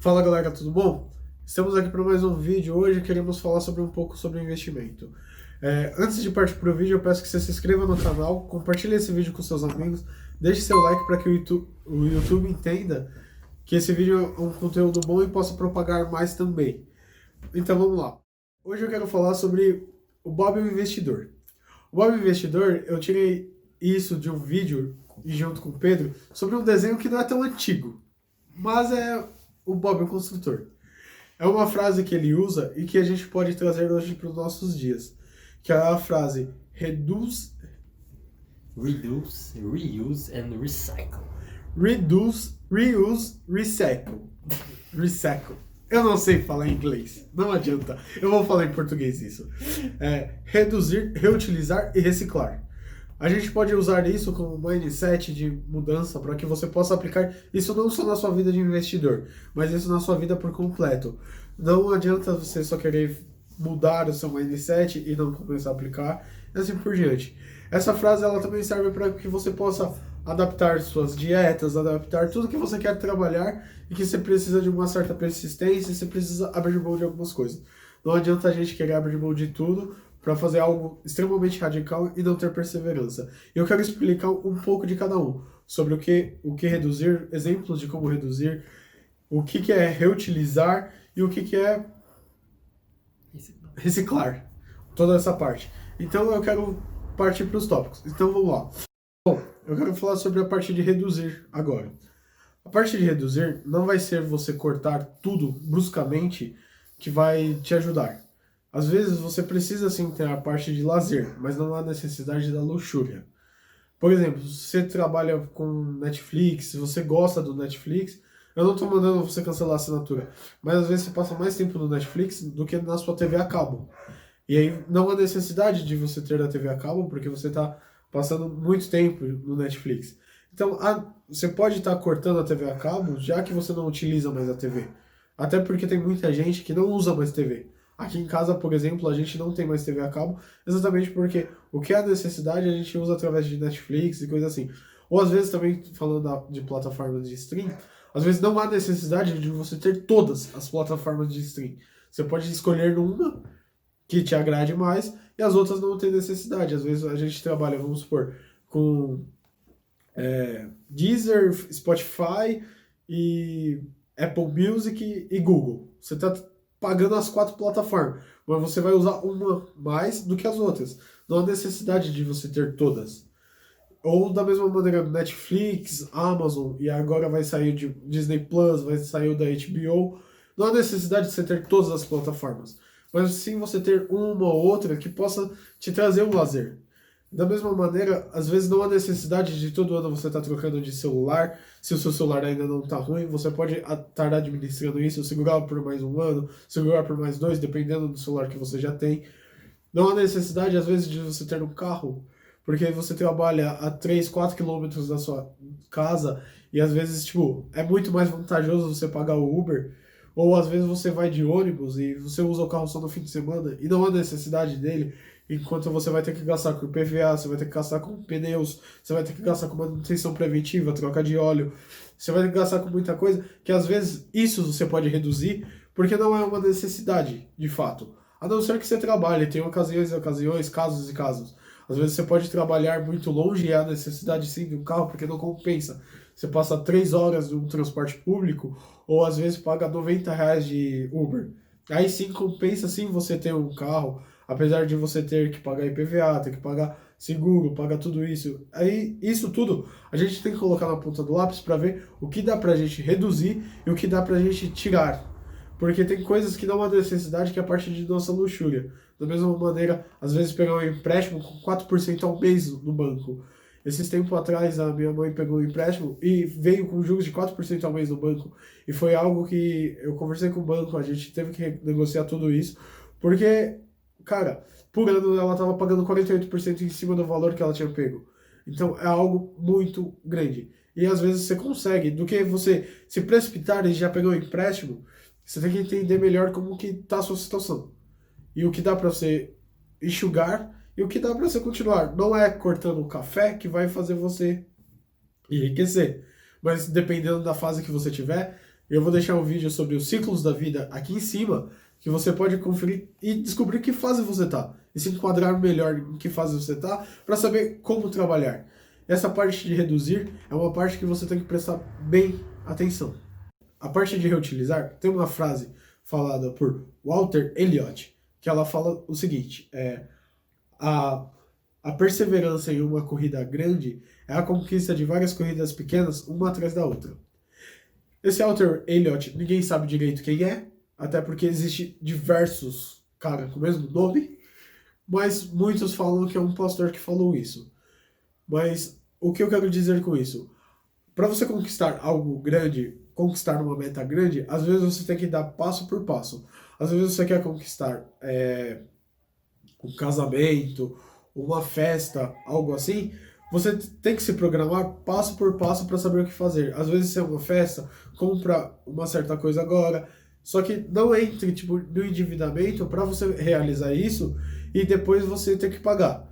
Fala galera, tudo bom? Estamos aqui para mais um vídeo. Hoje queremos falar sobre um pouco sobre investimento. Antes de partir para o vídeo, eu peço que você se inscreva no canal, compartilhe esse vídeo com seus amigos, deixe seu like para que o YouTube entenda que esse vídeo é um conteúdo bom e possa propagar mais também. Então vamos lá. Hoje eu quero falar sobre o Bob o Investidor. O Bob o Investidor, eu tirei isso de um vídeo, e junto com o Pedro, sobre um desenho que não é tão antigo, mas é o Bob o Construtor. É uma frase que ele usa e que a gente pode trazer hoje para os nossos dias, que é a frase Reduce, reuse and recycle. Reduce, Reuse, Recycle. Recycle. Eu não sei falar em inglês, não adianta. Eu vou falar em português isso. Reduzir, reutilizar e reciclar. A gente pode usar isso como mindset de mudança para que você possa aplicar isso não só na sua vida de investidor, mas isso na sua vida por completo. Não adianta você só querer mudar o seu mindset e não começar a aplicar, e assim por diante. Essa frase ela também serve para que você possa adaptar suas dietas, adaptar tudo que você quer trabalhar e que você precisa de uma certa persistência, você precisa abrir mão de algumas coisas. Não adianta a gente querer abrir mão de tudo para fazer algo extremamente radical e não ter perseverança. E eu quero explicar um pouco de cada um, sobre o que reduzir, exemplos de como reduzir, o que é reutilizar e o que é reciclar, toda essa parte. Então eu quero partir para os tópicos. Então vamos lá. Bom, eu quero falar sobre a parte de reduzir agora. A parte de reduzir não vai ser você cortar tudo bruscamente que vai te ajudar. Às vezes você precisa sim ter a parte de lazer, mas não há necessidade da luxúria. Por exemplo, se você trabalha com Netflix, se você gosta do Netflix, eu não estou mandando você cancelar a assinatura, mas às vezes você passa mais tempo no Netflix do que na sua TV a cabo. E aí não há necessidade de você ter a TV a cabo, porque você está passando muito tempo no Netflix. Então, você pode estar cortando a TV a cabo, já que você não utiliza mais a TV. Até porque tem muita gente que não usa mais TV. Aqui em casa, por exemplo, a gente não tem mais TV a cabo, exatamente porque o que é necessidade a gente usa através de Netflix e coisa assim. Ou às vezes também, falando de plataformas de stream, às vezes não há necessidade de você ter todas as plataformas de stream. Você pode escolher uma que te agrade mais e as outras não tem necessidade. Às vezes a gente trabalha, vamos supor, com Deezer, Spotify e Apple Music e Google. Você está pagando as 4 plataformas, mas você vai usar uma mais do que as outras. Não há necessidade de você ter todas. Ou da mesma maneira, Netflix, Amazon, e agora vai sair de Disney Plus, vai sair da HBO. Não há necessidade de você ter todas as plataformas, mas sim você ter uma ou outra que possa te trazer um lazer. Da mesma maneira, às vezes não há necessidade de todo ano você estar trocando de celular. Se o seu celular ainda não está ruim, você pode estar administrando isso, segurar por mais um ano, segurar por mais 2, dependendo do celular que você já tem. Não há necessidade, às vezes, de você ter um carro, porque você trabalha a 3, 4 quilômetros da sua casa e às vezes, tipo, é muito mais vantajoso você pagar o Uber. Ou às vezes você vai de ônibus e você usa o carro só no fim de semana e não há necessidade dele, enquanto você vai ter que gastar com PVA, você vai ter que gastar com pneus, você vai ter que gastar com manutenção preventiva, troca de óleo, você vai ter que gastar com muita coisa, que às vezes isso você pode reduzir, porque não é uma necessidade, de fato. A não ser que você trabalhe, tem ocasiões e ocasiões, casos e casos. Às vezes você pode trabalhar muito longe e há necessidade sim de um carro, porque não compensa. Você passa 3 horas no transporte público, ou às vezes paga R$ 90 de Uber. Aí sim compensa sim você ter um carro, apesar de você ter que pagar IPVA, ter que pagar seguro, pagar tudo isso. Aí isso tudo a gente tem que colocar na ponta do lápis para ver o que dá pra gente reduzir e o que dá pra gente tirar. Porque tem coisas que não há necessidade, que é a parte de nossa luxúria. Da mesma maneira, às vezes pegar um empréstimo com 4% ao mês no banco. Esses tempos atrás, a minha mãe pegou um empréstimo e veio com juros de 4% ao mês no banco. E foi algo que eu conversei com o banco, a gente teve que negociar tudo isso, porque, cara, por ano ela estava pagando 48% em cima do valor que ela tinha pego. Então é algo muito grande. E às vezes você consegue, do que você se precipitar e já pegou um empréstimo, você tem que entender melhor como que está a sua situação. E o que dá para você enxugar e o que dá para você continuar. Não é cortando o café que vai fazer você enriquecer. Mas dependendo da fase que você tiver, Eu vou deixar um vídeo sobre os ciclos da vida aqui em cima, que você pode conferir e descobrir que fase você está. E se enquadrar melhor em que fase você está, para saber como trabalhar. Essa parte de reduzir é uma parte que você tem que prestar bem atenção. A parte de reutilizar, tem uma frase falada por Walter Elliott, que ela fala o seguinte, a perseverança em uma corrida grande é a conquista de várias corridas pequenas, uma atrás da outra. Esse Walter Elliott, ninguém sabe direito quem é, até porque existe diversos caras com o mesmo nome, mas muitos falam que é um pastor que falou isso. Mas o que eu quero dizer com isso? Para você conquistar algo grande, conquistar uma meta grande, às vezes você tem que dar passo por passo. Às vezes você quer conquistar um casamento, uma festa, algo assim, você tem que se programar passo por passo para saber o que fazer. Às vezes, se é uma festa, compra uma certa coisa agora, só que não entre tipo, no endividamento para você realizar isso e depois você ter que pagar.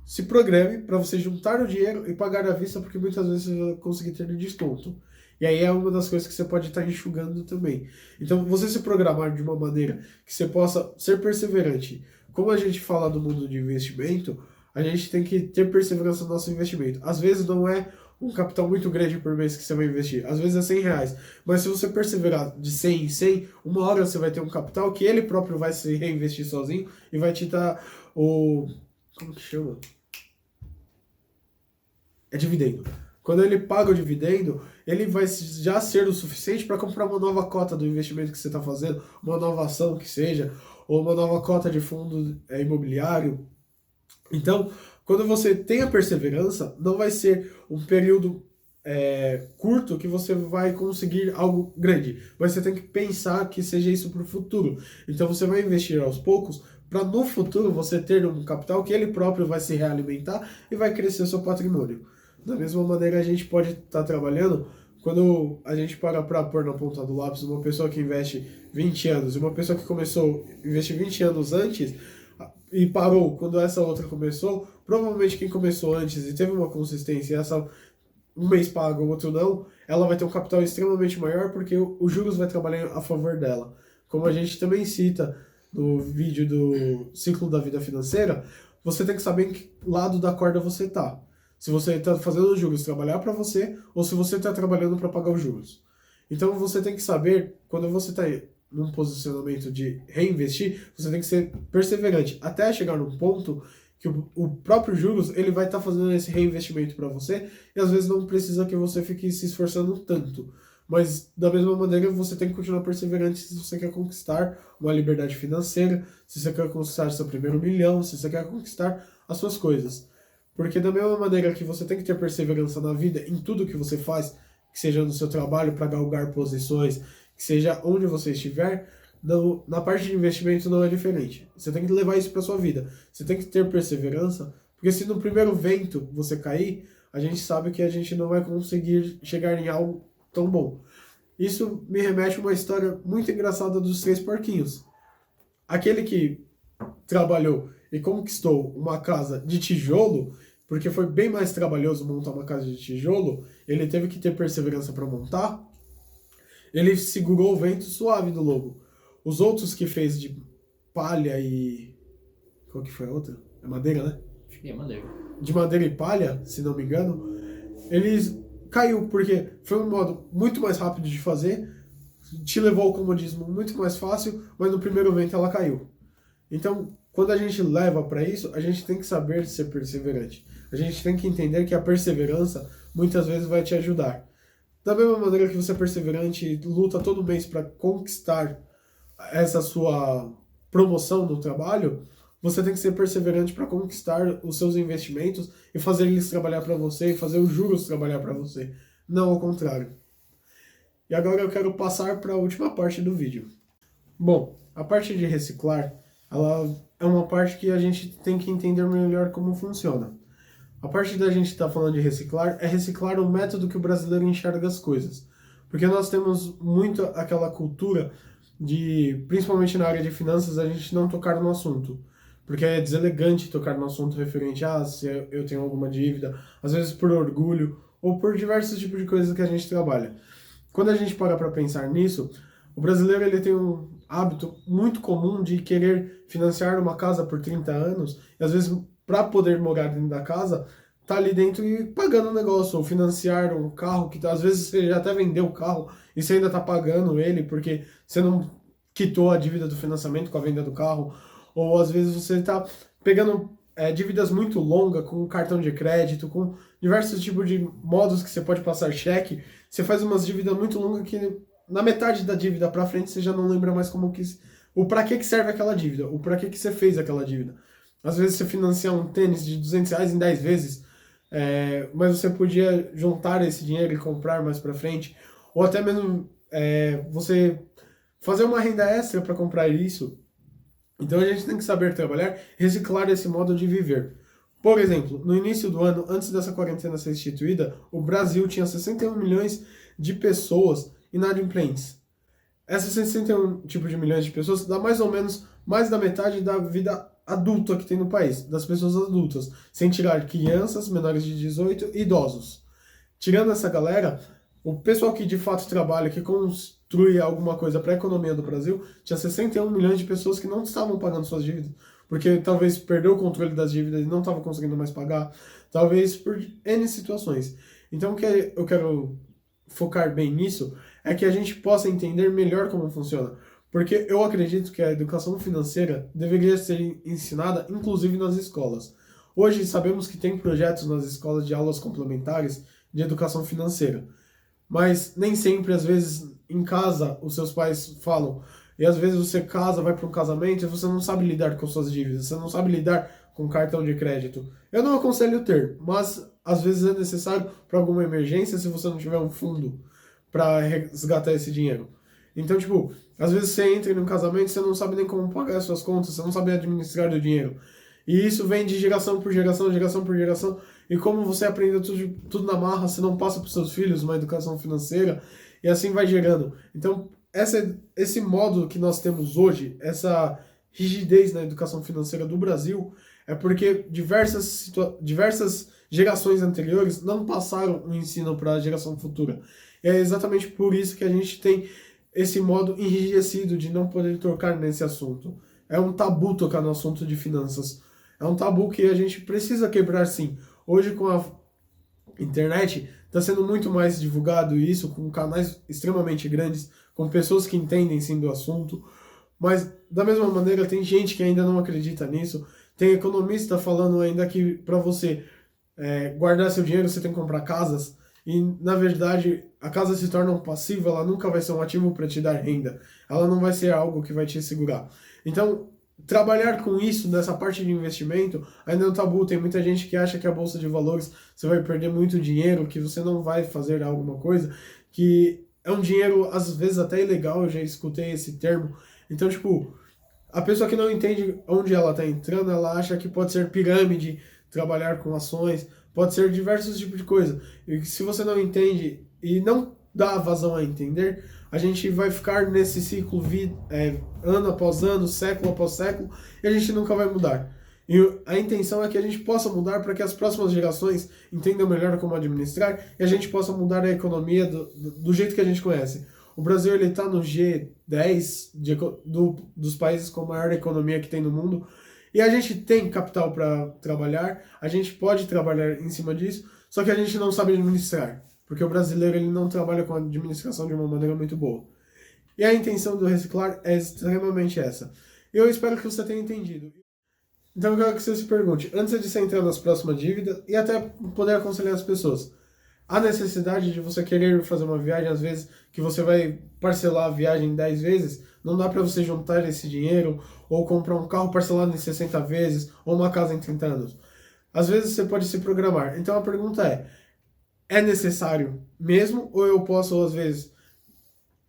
Se programe para você juntar o dinheiro e pagar à vista, porque muitas vezes você vai conseguir ter desconto. E aí é uma das coisas que você pode estar enxugando também. Então, você se programar de uma maneira que você possa ser perseverante. Como a gente fala do mundo de investimento, a gente tem que ter perseverança no nosso investimento. Às vezes não é um capital muito grande por mês que você vai investir. Às vezes é 100 reais. Mas se você perseverar de 100 em 100, uma hora você vai ter um capital que ele próprio vai se reinvestir sozinho e vai te dar o... Como que chama? É dividendo. Quando ele paga o dividendo, ele vai já ser o suficiente para comprar uma nova cota do investimento que você está fazendo, uma nova ação que seja, ou uma nova cota de fundo imobiliário. Então, quando você tem a perseverança, não vai ser um período curto que você vai conseguir algo grande, mas você tem que pensar que seja isso para o futuro. Então, você vai investir aos poucos para no futuro você ter um capital que ele próprio vai se realimentar e vai crescer o seu patrimônio. Da mesma maneira, a gente pode estar trabalhando, quando a gente para pôr na ponta do lápis uma pessoa que investe 20 anos e uma pessoa que começou a investir 20 anos antes e parou quando essa outra começou, provavelmente quem começou antes e teve uma consistência, essa um mês paga, o outro não, ela vai ter um capital extremamente maior porque os juros vai trabalhar a favor dela. Como a gente também cita no vídeo do ciclo da vida financeira, você tem que saber em que lado da corda você está. Se você está fazendo os juros trabalhar para você ou se você está trabalhando para pagar os juros. Então você tem que saber, quando você está num posicionamento de reinvestir, você tem que ser perseverante até chegar num ponto que o próprio juros ele vai estar fazendo esse reinvestimento para você e às vezes não precisa que você fique se esforçando tanto. Mas da mesma maneira você tem que continuar perseverante se você quer conquistar uma liberdade financeira, se você quer conquistar seu primeiro milhão, se você quer conquistar as suas coisas. Porque da mesma maneira que você tem que ter perseverança na vida, em tudo que você faz, que seja no seu trabalho para galgar posições, que seja onde você estiver, na parte de investimento não é diferente. Você tem que levar isso para sua vida. Você tem que ter perseverança, porque se no primeiro vento você cair, a gente sabe que a gente não vai conseguir chegar em algo tão bom. Isso me remete a uma história muito engraçada dos três porquinhos. Aquele que trabalhou e conquistou uma casa de tijolo, porque foi bem mais trabalhoso montar uma casa de tijolo, ele teve que ter perseverança para montar, ele segurou o vento suave do lobo. Os outros que fez de palha e... Qual que foi a outra? É madeira, né? Acho que é madeira. De madeira e palha, se não me engano, eles caiu, porque foi um modo muito mais rápido de fazer, te levou ao comodismo muito mais fácil, mas no primeiro vento ela caiu. Então, quando a gente leva para isso, a gente tem que saber ser perseverante. A gente tem que entender que a perseverança muitas vezes vai te ajudar. Da mesma maneira que você é perseverante e luta todo mês para conquistar essa sua promoção no trabalho, você tem que ser perseverante para conquistar os seus investimentos e fazer eles trabalhar para você e fazer os juros trabalhar para você. Não ao contrário. E agora eu quero passar para a última parte do vídeo. Bom, a parte de reciclar, ela é uma parte que a gente tem que entender melhor como funciona. A parte da gente estar falando de reciclar é reciclar o método que o brasileiro enxerga as coisas. Porque nós temos muito aquela cultura de, principalmente na área de finanças, a gente não tocar no assunto. Porque é deselegante tocar no assunto referente a se eu tenho alguma dívida, às vezes por orgulho ou por diversos tipos de coisas que a gente trabalha. quando a gente para pensar nisso, o brasileiro ele tem um hábito muito comum de querer financiar uma casa por 30 anos, e às vezes para poder morar dentro da casa, tá ali dentro e pagando o negócio, ou financiar um carro que às vezes você já até vendeu o carro e você ainda tá pagando ele porque você não quitou a dívida do financiamento com a venda do carro, ou às vezes você tá pegando dívidas muito longas com cartão de crédito, com diversos tipos de modos que você pode passar cheque, você faz umas dívidas muito longas que na metade da dívida para frente você já não lembra mais como que o para que serve aquela dívida, o para que você fez aquela dívida. Às vezes você financia um tênis de R$ 200 em 10 vezes, mas você podia juntar esse dinheiro e comprar mais para frente, ou até mesmo você fazer uma renda extra para comprar isso. Então a gente tem que saber trabalhar, reciclar esse modo de viver. Por exemplo, no início do ano, antes dessa quarentena ser instituída, o Brasil tinha 61 milhões de pessoas inadimplentes. Essas 61 tipos de milhões de pessoas dá mais ou menos mais da metade da vida adulta que tem no país, das pessoas adultas, sem tirar crianças, menores de 18 e idosos. Tirando essa galera, o pessoal que de fato trabalha, que construi alguma coisa para a economia do Brasil, tinha 61 milhões de pessoas que não estavam pagando suas dívidas, porque talvez perdeu o controle das dívidas e não estava conseguindo mais pagar, talvez por N situações. Então o que eu quero focar bem nisso é que a gente possa entender melhor como funciona, porque eu acredito que a educação financeira deveria ser ensinada inclusive nas escolas. Hoje sabemos que tem projetos nas escolas de aulas complementares de educação financeira, mas nem sempre, às vezes, em casa, os seus pais falam, e às vezes você casa, vai para um casamento e você não sabe lidar com suas dívidas, você não sabe lidar com cartão de crédito. Eu não aconselho ter, mas às vezes é necessário para alguma emergência se você não tiver um fundo para resgatar esse dinheiro. Então, tipo, às vezes você entra em um casamento e você não sabe nem como pagar as suas contas, você não sabe administrar o dinheiro. E isso vem de geração por geração, geração por geração. E como você aprendeu tudo na marra, você não passa para os seus filhos uma educação financeira, e assim vai gerando. Então, esse modo que nós temos hoje, essa rigidez na educação financeira do Brasil, é porque diversas gerações anteriores não passaram o ensino para a geração futura. E é exatamente por isso que a gente tem esse modo enrijecido de não poder tocar nesse assunto. É um tabu tocar no assunto de finanças. É um tabu que a gente precisa quebrar, sim. Hoje, com a internet, está sendo muito mais divulgado isso, com canais extremamente grandes, com pessoas que entendem, sim, do assunto. Mas, da mesma maneira, tem gente que ainda não acredita nisso. Tem economista falando ainda que para você guardar seu dinheiro, você tem que comprar casas. E, na verdade, a casa se torna um passivo, ela nunca vai ser um ativo para te dar renda. Ela não vai ser algo que vai te segurar. Então, trabalhar com isso, nessa parte de investimento, ainda é um tabu. Tem muita gente que acha que a bolsa de valores você vai perder muito dinheiro, que você não vai fazer alguma coisa, que é um dinheiro, às vezes, até ilegal, eu já escutei esse termo. Então, tipo, a pessoa que não entende onde ela está entrando, ela acha que pode ser pirâmide, trabalhar com ações, pode ser diversos tipos de coisa. E se você não entende e não dá vazão a entender, a gente vai ficar nesse ciclo ano após ano, século após século, e a gente nunca vai mudar. E a intenção é que a gente possa mudar para que as próximas gerações entendam melhor como administrar e a gente possa mudar a economia do jeito que a gente conhece. O Brasil está no G10 dos países com a maior economia que tem no mundo, e a gente tem capital para trabalhar, a gente pode trabalhar em cima disso, só que a gente não sabe administrar, porque o brasileiro ele não trabalha com a administração de uma maneira muito boa. E a intenção do Reciclar é extremamente essa. Eu espero que você tenha entendido. Então eu quero que você se pergunte, antes de você entrar nas próximas dívidas e até poder aconselhar as pessoas, há necessidade de você querer fazer uma viagem, às vezes, que você vai parcelar a viagem 10 vezes, não dá para você juntar esse dinheiro, ou comprar um carro parcelado em 60 vezes, ou uma casa em 30 anos. Às vezes você pode se programar. Então a pergunta é necessário mesmo, ou eu posso, às vezes,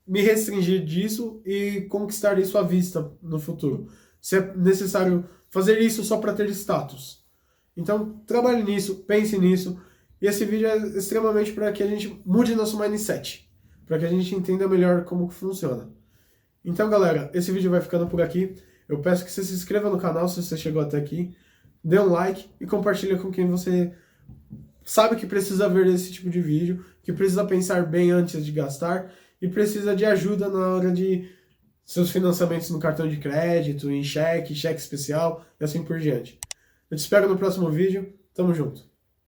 me restringir disso e conquistar isso à vista no futuro? Se é necessário fazer isso só para ter status. Então, trabalhe nisso, pense nisso. E esse vídeo é extremamente para que a gente mude nosso mindset, para que a gente entenda melhor como que funciona. Então, galera, esse vídeo vai ficando por aqui. Eu peço que você se inscreva no canal se você chegou até aqui, dê um like e compartilhe com quem você sabe que precisa ver esse tipo de vídeo, que precisa pensar bem antes de gastar e precisa de ajuda na hora de seus financiamentos no cartão de crédito, em cheque, cheque especial e assim por diante. Eu te espero no próximo vídeo. Tamo junto.